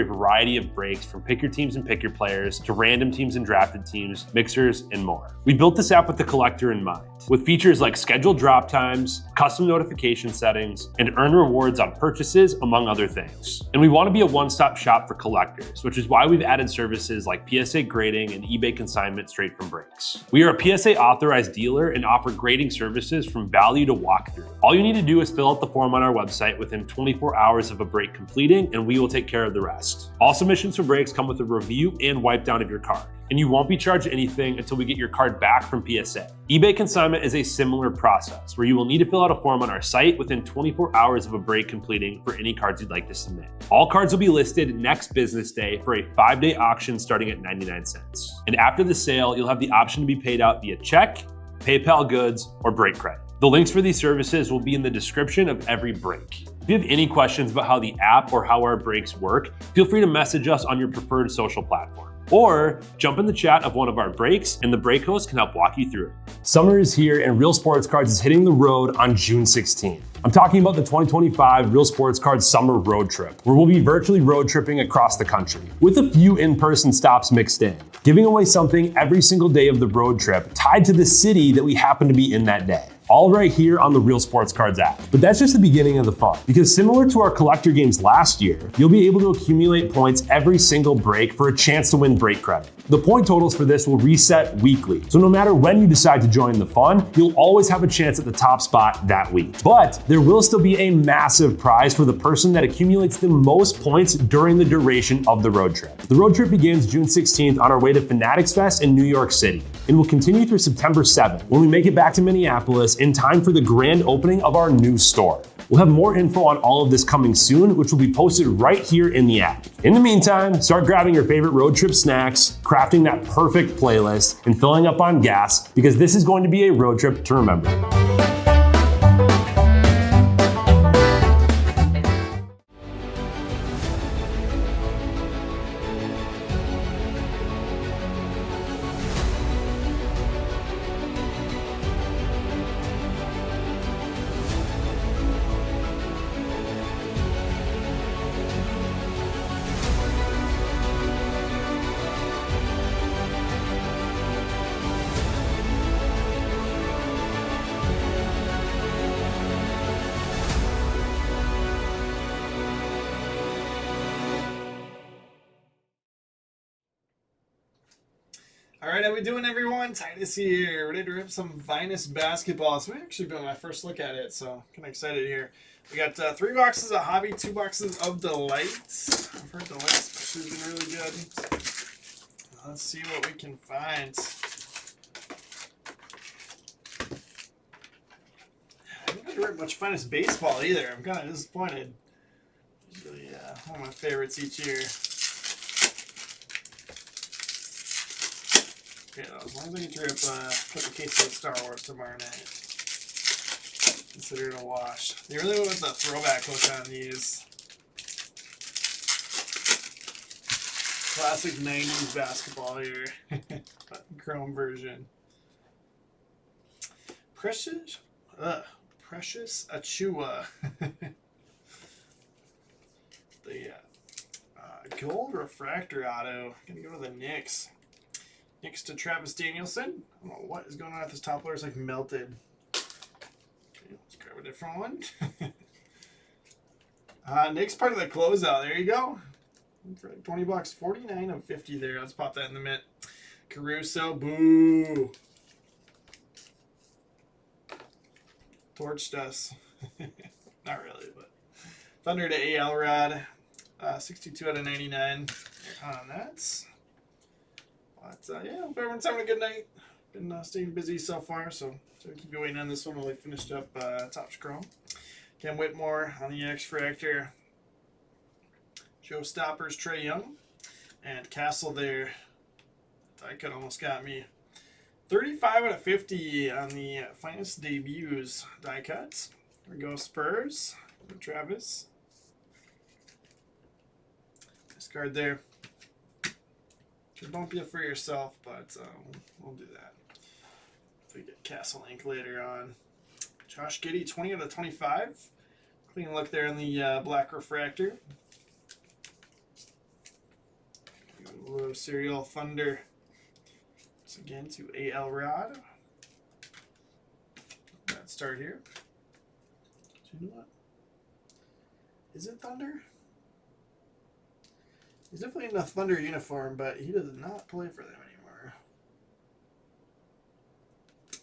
a variety of brakes from pick your teams and pick your players to random teams and drafted teams, mixers, and more. We built this app with the collector in mind, with features like scheduled drop times, custom notification settings, and earn rewards on purchases, among other things. And we want to be a one-stop shop for collectors, which is why we've added services like PSA grading and eBay consignment straight from Brakes. We are a PSA authorized dealer and offer grading services from value to walkthrough. All you need to do is fill out the form on our website within 24 hours of a break completing, and we will take care of the rest. All submissions for Brakes come with a review and wipe down of your card, and you won't be charged anything until we get your card back from PSA. eBay consignment is a similar process where you will need to fill out a form on our site within 24 hours of a break completing for any cards you'd like to submit. All cards will be listed next business day for a 5-day auction starting at 99 cents. And after the sale, you'll have the option to be paid out via check, PayPal goods, or break credit. The links for these services will be in the description of every break. If you have any questions about how the app or how our breaks work, feel free to message us on your preferred social platform. Or jump in the chat of one of our breaks and the break host can help walk you through it. Summer is here and Real Sports Cards is hitting the road on June 16th. I'm talking about the 2025 Real Sports Cards Summer Road Trip, where we'll be virtually road tripping across the country, with a few in-person stops mixed in, giving away something every single day of the road trip tied to the city that we happen to be in that day. All right here on the Real Sports Cards app. But that's just the beginning of the fun, because similar to our collector games last year, you'll be able to accumulate points every single break for a chance to win break credit. The point totals for this will reset weekly, so no matter when you decide to join the fun, you'll always have a chance at the top spot that week. But there will still be a massive prize for the person that accumulates the most points during the duration of the road trip. The road trip begins June 16th on our way to Fanatics Fest in New York City, and will continue through September 7th when we make it back to Minneapolis in time for the grand opening of our new store. We'll have more info on all of this coming soon, which will be posted right here in the app. In the meantime, start grabbing your favorite road trip snacks, crafting that perfect playlist, and filling up on gas, because this is going to be a road trip to remember. All right, how we doing, everyone? Titus here, ready to rip some Vinous basketball. So we actually doing my first look at it, so kind of excited here. We got 3 boxes of Hobby, 2 boxes of Delights. I've heard Delights has been really good. Let's see what we can find. I didn't rip much Finest baseball either. I'm kind of disappointed. Usually one of my favorites each year. Yeah, as long as I get to rip a couple cases of Star Wars tomorrow night, consider it a wash. They really went with the throwback hook on these. Classic 90s basketball here. Chrome version. Precious Achua. The gold refractor auto. Gonna go to the Knicks. Next to Travis Danielson. I don't know what is going on with this top layer. It's like melted. Okay, let's grab a different one. Next part of the closeout. There you go. For like $20, 49 of 50 there. Let's pop that in the mitt. Caruso, boo. Torched us. Not really, but Thunder to A.L. Rod. 62 out of 99 on that. But yeah, hope everyone's having a good night. Been staying busy so far, so keep you waiting on this one while I finished up Topps Chrome. Ken Whitmore on the X-Fractor. Joe Stoppers, Trae Young. And Castle there. Die cut almost got me. 35 out of 50 on the Finest debuts die cuts. There we go, Spurs. Travis. Nice card there. Don't be it for yourself, but we'll do that. If we get Castle Ink later on. Josh Giddey, 20 out of 25. Clean look there in the black refractor. Serial Thunder. So again to AL Rod. Let's start here. Do you know what? Is it Thunder? He's definitely in a Thunder uniform, but he does not play for them anymore.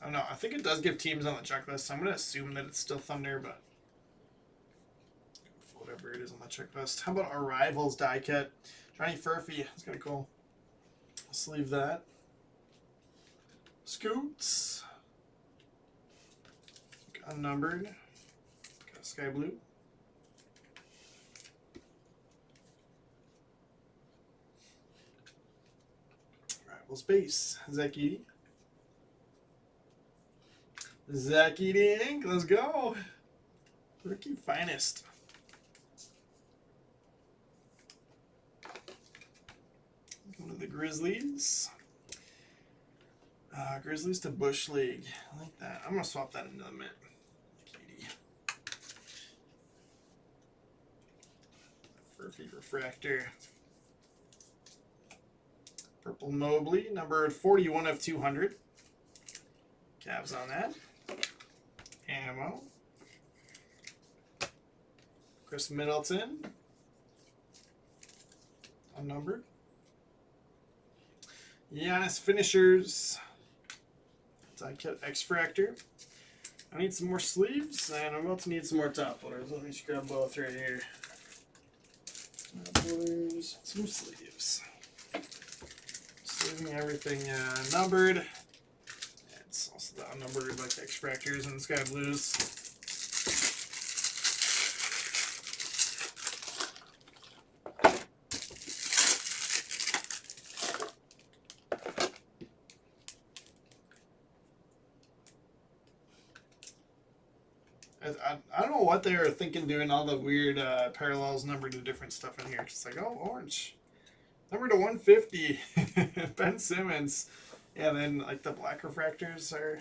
I don't know. I think it does give teams on the checklist, so I'm going to assume that it's still Thunder, but whatever it is on the checklist. How about our Rivals die cut? Johnny Furphy. That's kind of cool. Let's leave that. Scoots. Unnumbered. Got Sky Blue. Rivals base. Zach Edey. Zach Edey Inc. Let's go. Rookie finest. Going to the Grizzlies. Grizzlies to Bush League. I like that. I'm going to swap that into the mint. Furphy Refractor. Purple Mobley, numbered 41 of 200. Cavs on that. Ammo. Chris Middleton. Unnumbered. Giannis Finishers. Die cut X-Fractor. I need some more sleeves, and I'm about to need some more top loaders. Let me just grab both right here. Top loaders, some sleeves. Just leaving everything numbered. It's also the unnumbered, like the X-Fractors and the Sky Blues. I don't know what they were thinking doing all the weird parallels numbered to different stuff in here. Just like, oh, orange. Number to 150. Ben Simmons. Yeah, then like the black refractors are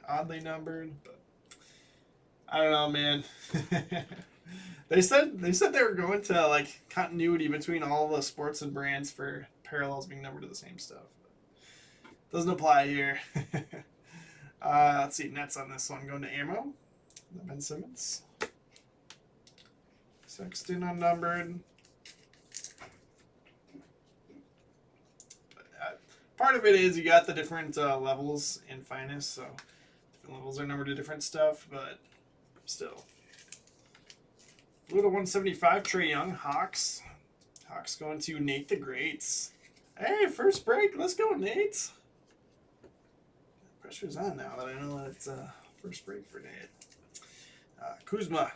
oddly numbered. But I don't know, man. They said they were going to like continuity between all the sports and brands for parallels being numbered to the same stuff. But doesn't apply here. Let's see, Nets on this one. Going to ammo. Ben Simmons. Sexton unnumbered. Part of it is you got the different levels in finest, so different levels are numbered to different stuff, but still. Blue to 175, Trae Young, Hawks. Hawks going to Nate the Greats. Hey, first break. Let's go, Nate. Pressure's on now that I know that it's first break for Nate. Kuzma.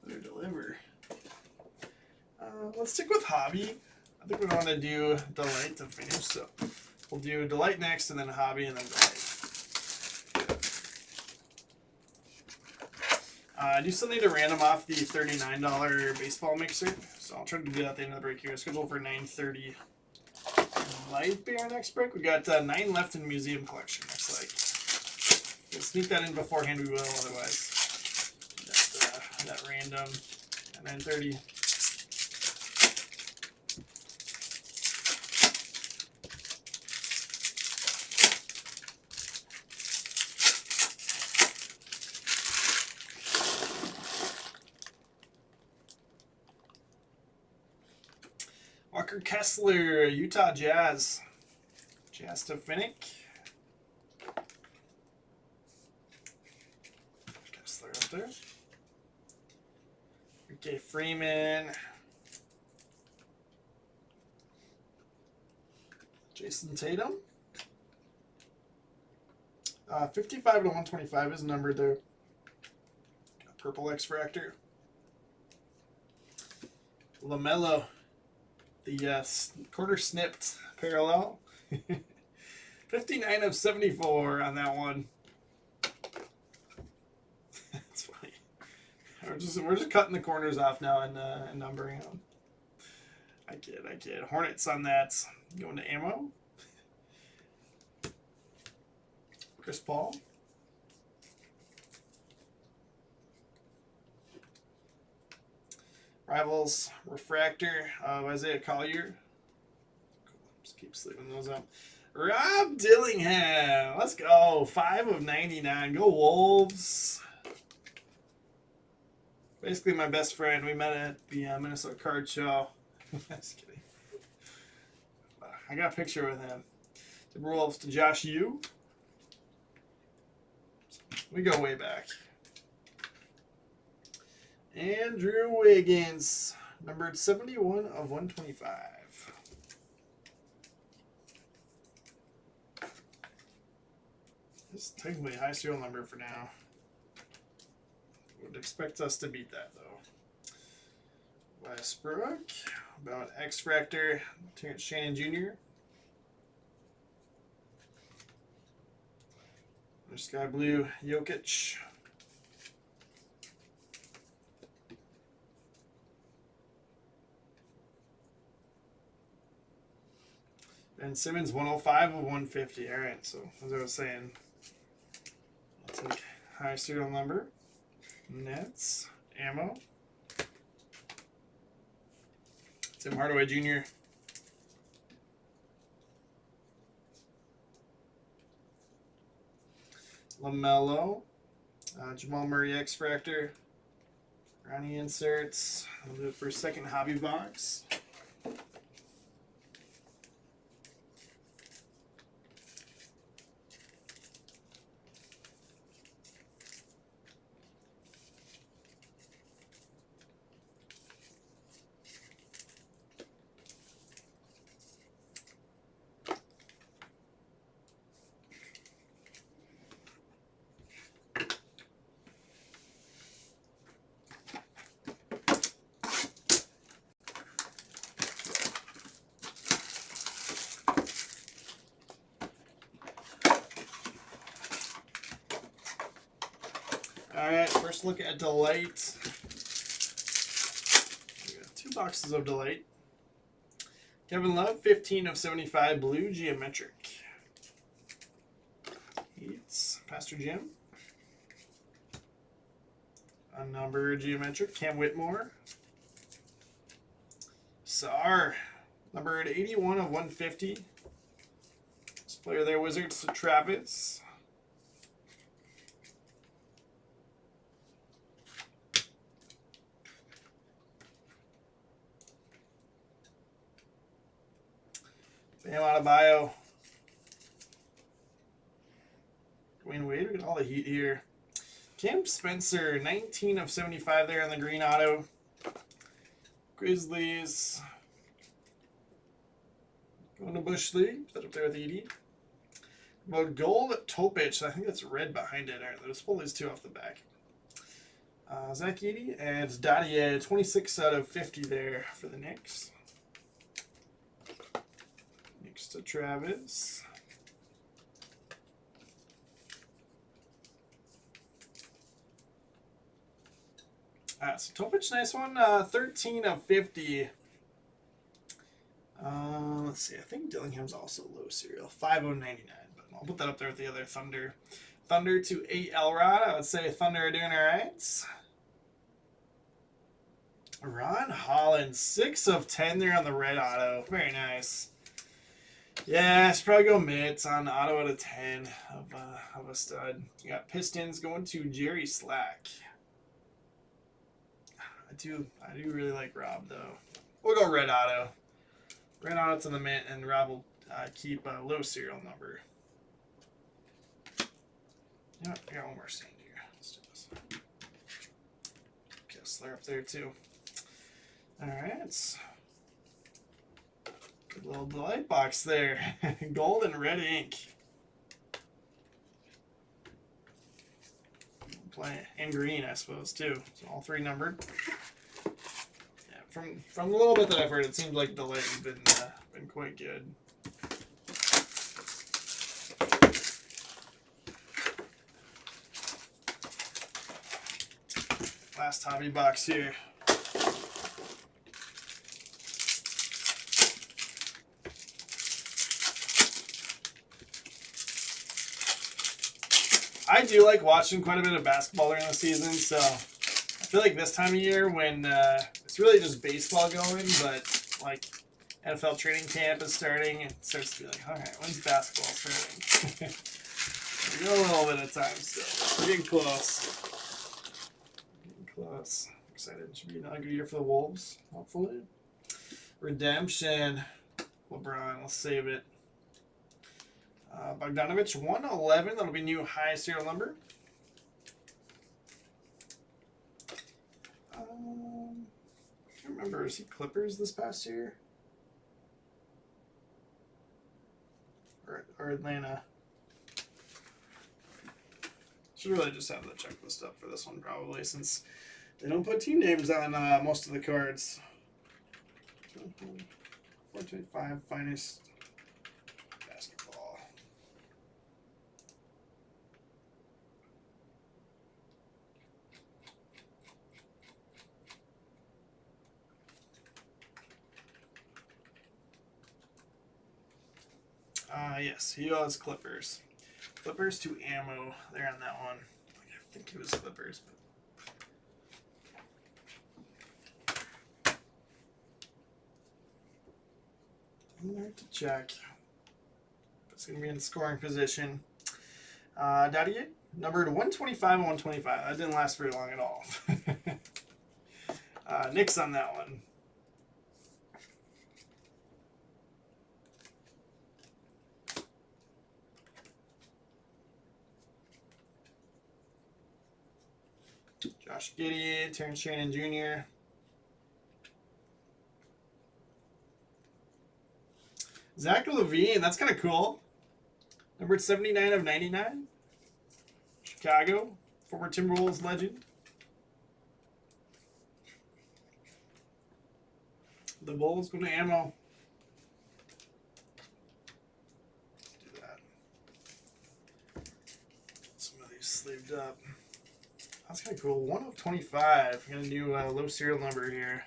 Better deliver. Let's stick with Hobby. I think we want to do Delight to finish, so we'll do Delight next, and then Hobby, and then Delight. I do still need to random off the $39 baseball mixer, so I'll try to do that at the end of the break here. Scheduled for 9:30. Might be our next break. We got 9 left in Museum Collection, looks like. We'll sneak that in beforehand, we will, otherwise. That random at 9:30. Walker Kessler, Utah Jazz. Jazz to Finnick. Kessler up there. Okay, Freeman. Jason Tatum. 55 to 125 is numbered there. Purple X-Fractor. LaMelo. The quarter snipped parallel. 59 of 74 on that one. That's funny. We're just cutting the corners off now and numbering them. I kid. Hornets on that. Going to ammo. Chris Paul. Rivals Refractor of Isaiah Collier. Just keep sleeping those up. Rob Dillingham. Let's go. 5 of 99. Go Wolves. Basically my best friend. We met at the Minnesota Card Show. Just kidding. I got a picture with him. Timberwolves to Josh Yu. We go way back. Andrew Wiggins, numbered 71 of 125. This is technically a high serial number for now. Would expect us to beat that though. Westbrook, about X Factor, Terrence Shannon Jr. Sky Blue, Jokic. Ben Simmons, 105 of 150. All right, so as I was saying, I'll take high serial number. Nets, ammo. Tim Hardaway Jr. LaMelo, Jamal Murray X Factor, Ronnie inserts. I'll do it for a second hobby box. All right, first look at Delight. We got 2 boxes of Delight. Kevin Love, 15 of 75, blue geometric. Heats, Pastor Jim. Unnumbered geometric, Cam Whitmore. Sar, numbered 81 of 150. This player there, Wizards, Travis. Bam Adebayo. Dwayne Wade, we got all the heat here. Cam Spencer, 19 of 75 there on the green auto. Grizzlies. Going to Bush League, put that up there with Edie. About gold Topic, I think that's red behind it. All right, let's pull these 2 off the back. Zach Edey and Dottie, 26 out of 50 there for the Knicks. Next to Travis. So Topic, nice one. 13 of 50. Let's see. I think Dillingham's also low serial. 5/99, but I'll put that up there with the other Thunder. Thunder to 8 Elrod. I would say Thunder are doing all right. Ron Holland, 6 of 10 there on the red auto. Very nice. Yeah, I should probably go mids on auto out of 10 of a stud. You got Pistons going to Jerry Slack. I do really like Rob though. We'll go red auto. Red auto to the mint, and Rob will keep a low serial number. You know what? I got one more stand here. Let's do this. Kessler up there too. All right. Good little Delight box there. Gold and red ink. And green, I suppose, too. So all 3 numbered. Yeah, from the little bit that I've heard, it seems like Delight's been quite good. Last hobby box here. I do like watching quite a bit of basketball during the season, so I feel like this time of year when it's really just baseball going, but like NFL training camp is starting. It starts to be like, all right, when's basketball starting? We got a little bit of time still. We're getting close. Getting close. Excited. It should be another good year for the Wolves, hopefully. Redemption. LeBron, let's save it. Bogdanovich, 111. That'll be new high serial number. I can't remember. Is he Clippers this past year? Or Atlanta? Should really just have the checklist up for this one, probably, since they don't put team names on most of the cards. 425 finest basketball. Yes, he was Clippers. Clippers to ammo there on that one. I think it was Clippers, but I'm going to check. It's going to be in scoring position. Dadier, numbered 125 and 125. That didn't last very long at all. Knicks on that one. Josh Giddey, Terrence Shannon Jr. Zach LaVine, that's kind of cool. Numbered 79 of 99. Chicago, former Timberwolves legend. The Bulls go to ammo. Let's do that. Some of these sleeved up. That's kind of cool. 1 of 25. Got a new low serial number here.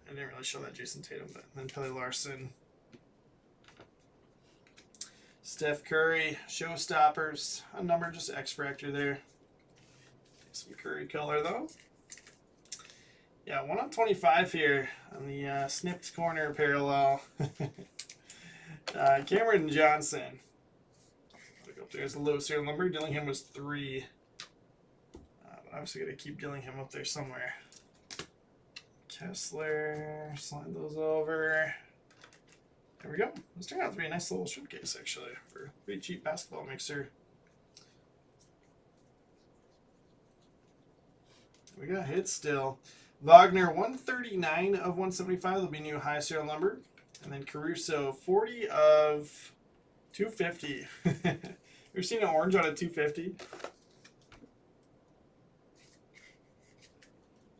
I didn't really show that Jason Tatum, but then Pelly Larson. Steph Curry, Showstoppers. A number, just X Factor there. Some Curry color though. Yeah, 1 of 25 here on the snipped corner parallel. Cameron Johnson. There's a low serial number. Dillingham was 3. Obviously, got to keep Dillingham up there somewhere. Kessler, slide those over. There we go. This turned out to be a nice little showcase, actually, for a pretty cheap basketball mixer. We got hits still. Wagner, 139 of 175. That'll be new high serial number. And then Caruso, 40 of 250. Ever seen an orange on a 250?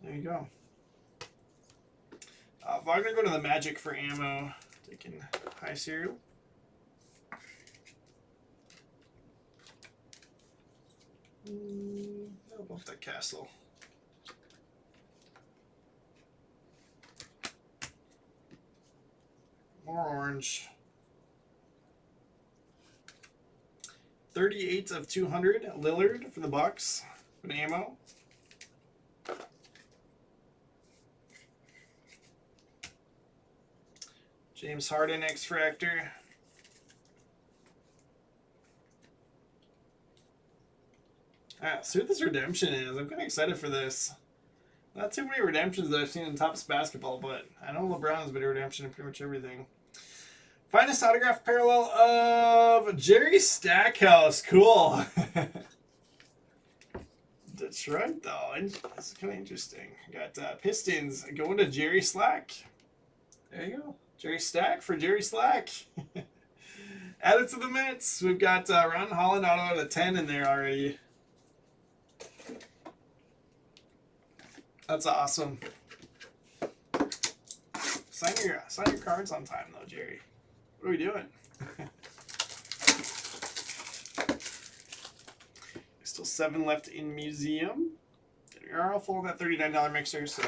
There you go. Wagner go to the Magic for ammo. Taking high serial. How about that Castle? More orange. 38 of 200. Lillard for the Bucks. An ammo. James Harden, X Factor. See what this redemption is. I'm kind of excited for this. Not too many redemptions that I've seen in Topps basketball, but I know LeBron's been a redemption in pretty much everything. Finest autograph parallel of Jerry Stackhouse. Cool. Detroit, though. That's kind of interesting. Got Pistons going to Jerry Slack. There you go. Jerry Stack for Jerry Slack. Added to the Mets. We've got Ron Holland out of 10 in there already. That's awesome. Sign your cards on time, though, Jerry. What are we doing? Still 7 left in museum. We are all full of that $39 mixer, so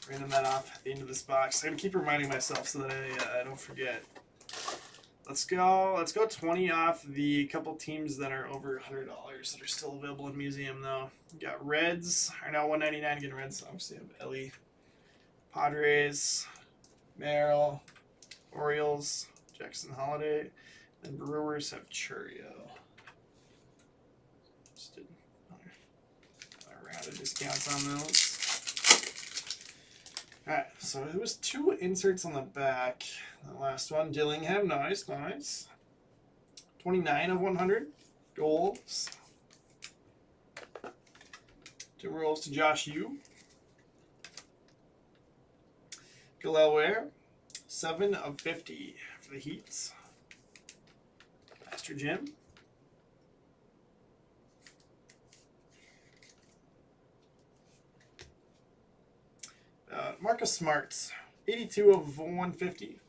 random that off at the end of this box. I'm gonna keep reminding myself so that I don't forget. Let's go 20 off the couple teams that are over $100 that are still available in museum though. We got Reds are now $199. Again, Reds obviously have Ellie. Padres, Merrill. Orioles, Jackson Holiday. And Brewers have Churio. Just did another round of discounts on those. Alright, so it was 2 inserts on the back. The last one, Dillingham, nice. 29 of 100. Goals. Timberwolves to Josh Yu. Galel Ware, 7 of 50 for the Heats. Master Jim. Marcus Smart, 82 of 150.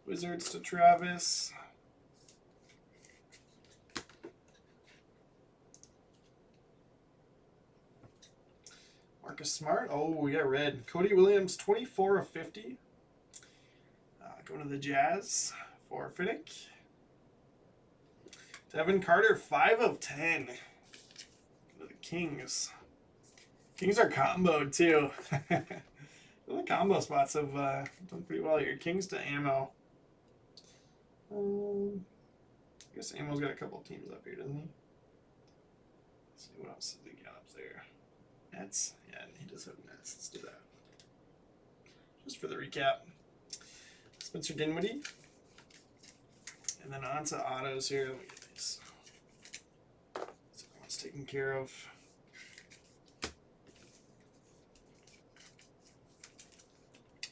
Wizards to Travis. Marcus Smart. Oh, we got red. Cody Williams, 24 of 50. Going to the Jazz for Finnick. Devin Carter, 5 of 10. The Kings. Kings are comboed too. The combo spots have done pretty well here. Kings to Ammo. I guess Ammo's got a couple of teams up here, doesn't he? Let's see what else has he got up there. Nets? Yeah, he does have Nets. Let's do that. Just for the recap. Spencer Dinwiddie. And then on to autos here. Let me get these. So that one's taken care of.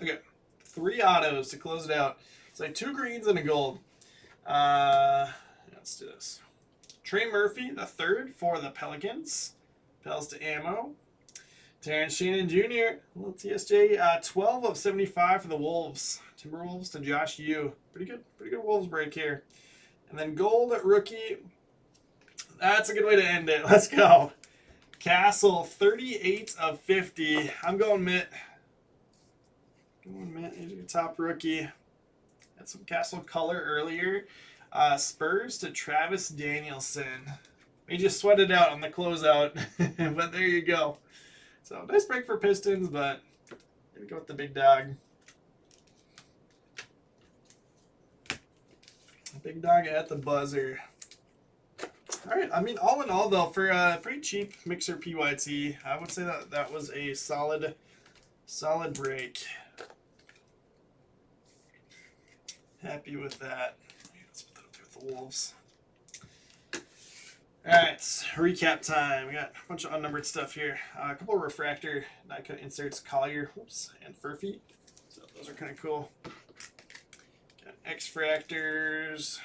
Okay. 3 autos to close it out. It's like 2 greens and a gold. Let's do this. Trey Murphy, the 3rd for the Pelicans. Pels to Ammo. Terrence Shannon Jr., little TSJ, 12 of 75 for the Wolves. Timberwolves to Josh Yu. Pretty good Wolves break here. And then gold rookie. That's a good way to end it. Let's go. Castle, 38 of 50. I'm going Mitt. Here's your top rookie. Had some Castle color earlier. Spurs to Travis Danielson. We just sweated out on the closeout, but there you go. So nice break for Pistons, but gonna go with the big dog. Big dog at the buzzer. All right. I mean, all in all, though, for a pretty cheap Mixer PYT, I would say that was a solid break. Happy with that. Let's put that up there with the Wolves. All right, recap time. We got a bunch of unnumbered stuff here. A couple of refractor die cut inserts, Collier, and Furphy. So those are kind of cool. Got X-Fractors,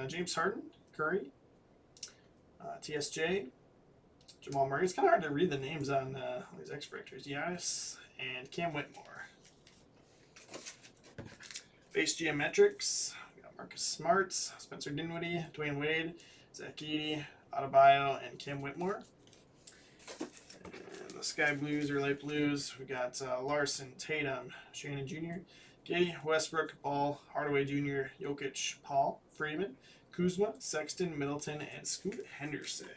James Harden, Curry, TSJ, Jamal Murray. It's kind of hard to read the names on all these X-Fractors. Giannis and Cam Whitmore. Base Geometrics. We got Marcus Smart, Spencer Dinwiddie, Dwayne Wade, Zach Edey, Adebayo, and Cam Whitmore. And the Sky Blues or Light Blues, we got Larson, Tatum, Shannon Jr., Giddy, Westbrook, Ball, Hardaway Jr., Jokic, Paul, Freeman, Kuzma, Sexton, Middleton, and Scoot Henderson.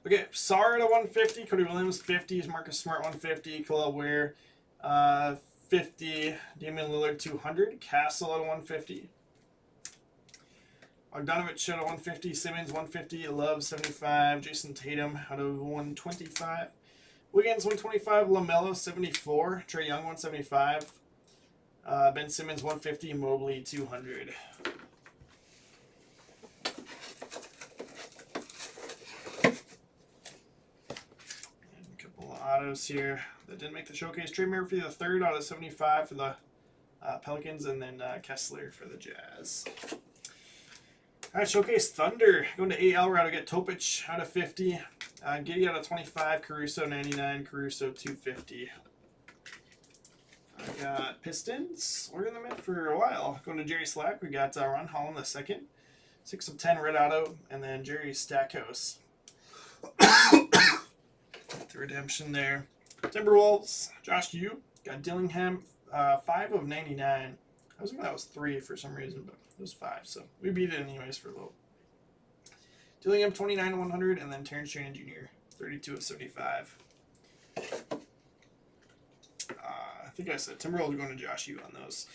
Okay, Sarr at a 150, Cody Williams 50, Marcus Smart 150, Galel Ware 50, Damian Lillard 200, Castle at a 150, Bogdanovich at a 150, Simmons 150, Love 75, Jason Tatum out of 125, Wiggins 125, LaMelo 74, Trae Young 175, Ben Simmons 150, Mobley 200. Autos here that didn't make the showcase. Trey Murphy, the 3rd out of 75 for the Pelicans, and then Kessler for the Jazz. All right, showcase Thunder. Going to AL route, I get Topic out of 50, Giddy out of 25, Caruso 99, Caruso 250. I got Pistons. Ordering them in for a while. Going to Jerry Slack, we got Ron Holland the 2nd, 6 of 10 red auto, and then Jerry Stackhouse. The redemption there. Timberwolves, Josh Yu, got Dillingham, 5 of 99. I was thinking that was 3 for some reason, but it was 5, so we beat it anyways for a little. Dillingham 29/100, and then Terrence Shannon Jr. 32/75. I think I said Timberwolves are going to Josh U on those.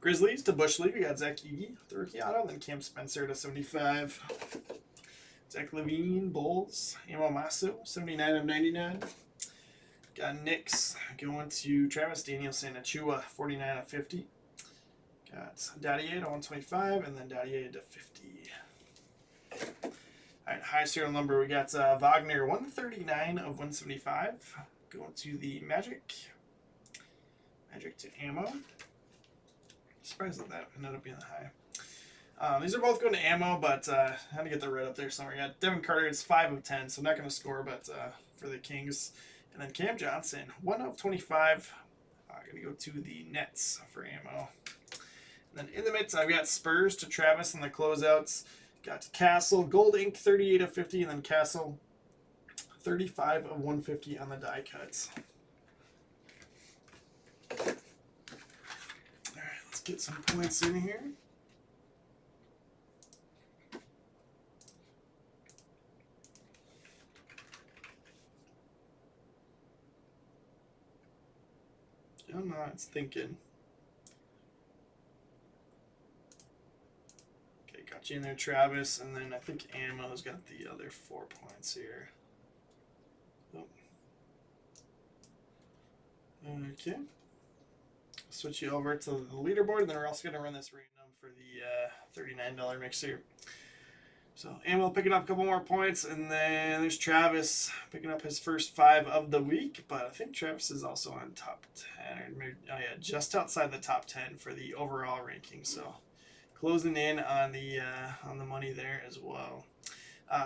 Grizzlies to Bush League. We got Zach Edey, the rookie auto, then Cam Spencer /75. Zach Levine, Bulls. Amo Masso, 79/99. Got Knicks going to Travis Danielson, Achua, 49/50. Got Dadier /125, and then Dadier /50. All right, high serial number. We got Wagner, 139/175. Going to the Magic. Magic to Ammo. Surprised that ended up being the high. These are both going to Ammo, but I had to get the red up there somewhere. We got Devin Carter, it's 5/10, so not going to score, but for the Kings. And then Cam Johnson, 1/25. Going to go to the Nets for Ammo. And then in the midst, I've got Spurs to Travis on the closeouts. Got Castle, Gold Ink, 38/50, and then Castle, 35/150 on the die cuts. Alright, let's get some points in here. Come on, it's thinking. Okay, got you in there, Travis, and then I think Ammo's got the other 4 points here. Oh. Okay. Switch you over to the leaderboard, and then we're also going to run this random for the $39 mixer. So Ammo picking up a couple more points, and then there's Travis picking up his first 5 of the week. But I think Travis is also on top 10, or maybe, oh yeah, just outside the top 10 for the overall ranking. So closing in on the money there as well.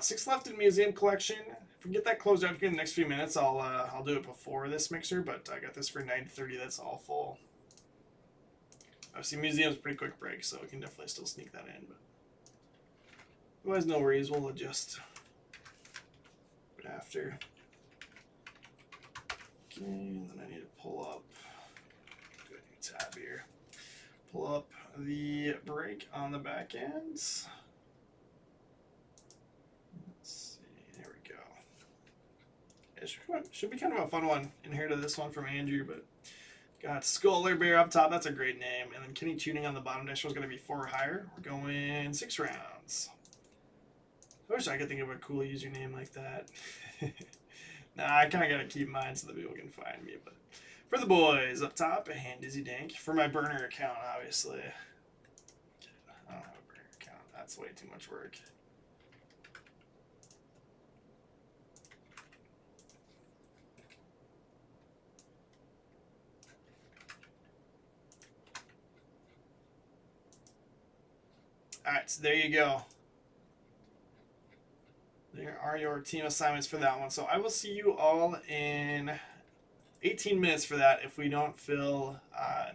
6 left in Museum Collection. If we get that closed out in the next few minutes, I'll do it before this mixer. But I got this for $9.30. That's all full. Obviously, Museum's a pretty quick break, so we can definitely still sneak that in. But otherwise, no worries. We'll adjust after. Okay, and then I need to pull up. Do a new tab here. Pull up the break on the back ends. Let's see. There we go. It should be kind of a fun one. Inherited this one from Andrew, but got Scholar Bear up top. That's a great name. And then Kenny Tuning on the bottom. Next one's going to be 4 or higher. We're going 6 rounds. I wish I could think of a cool username like that. Nah, I kind of got to keep mine so that people can find me. But for the boys up top, and Dizzy Dank. For my burner account, obviously. I don't have a burner account. That's way too much work. Alright, so there you go. There are your team assignments for that one. So I will see you all in 18 minutes for that if we don't fill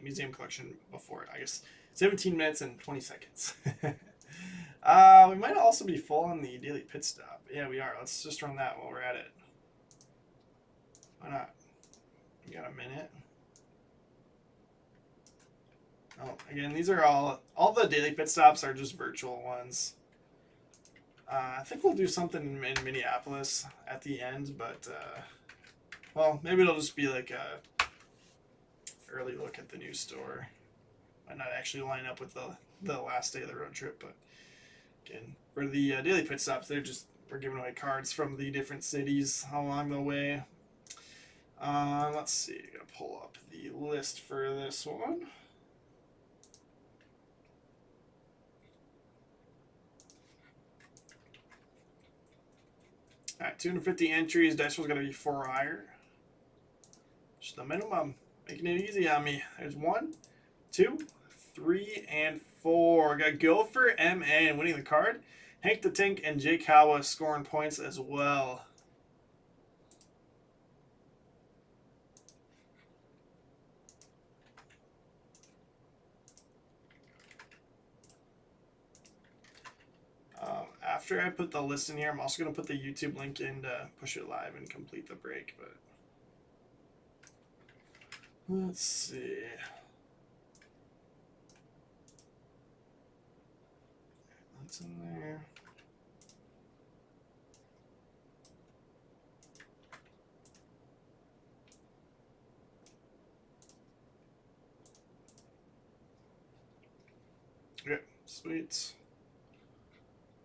Museum Collection before it. I guess 17 minutes and 20 seconds. We might also be full on the Daily Pit Stop. Yeah, we are. Let's just run that while we're at it. Why not? We got a minute. Oh, again, these are all the Daily Pit Stops are just virtual ones. I think we'll do something in Minneapolis at the end, but, well, maybe it'll just be like a early look at the new store. Might not actually line up with the last day of the road trip, but again, for the Daily Pit Stops, we're giving away cards from the different cities along the way. Let's see, I gotta pull up the list for this one. Alright, 250 entries. Dice was going to be 4 or higher. Just the minimum. Making it easy on me. There's 1, 2, 3, and 4. Got Gopher, M.A. and winning the card. Hank the Tank and Jake Howa scoring points as well. After I put the list in here, I'm also going to put the YouTube link in to push it live and complete the break. But let's see. That's in there. Okay, sweet.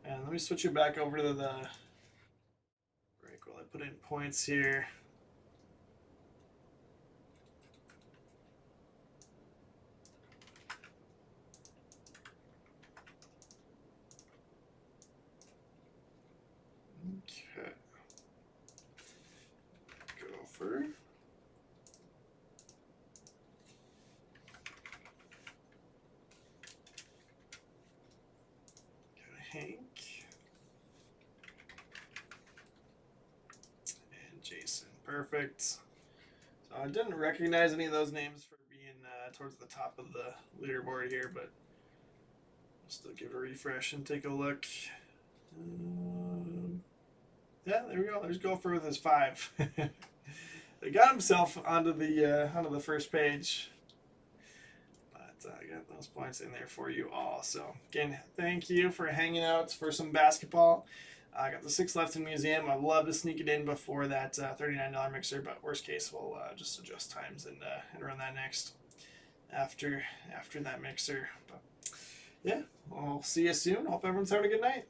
And let me switch you back over to the break while I put in points here. Okay. Gopher. Hank. And Jason. Perfect. So I didn't recognize any of those names for being towards the top of the leaderboard here, but I'll still give it a refresh and take a look. Yeah, there we go. There's Gopher with his 5. He got himself onto the first page. I got those points in there for you all. So again, thank you for hanging out for some basketball. I got the 6 left in museum. I'd love to sneak it in before that $39 mixer, but worst case, we'll just adjust times and run that next after that mixer. But yeah, I'll see you soon. Hope everyone's having a good night.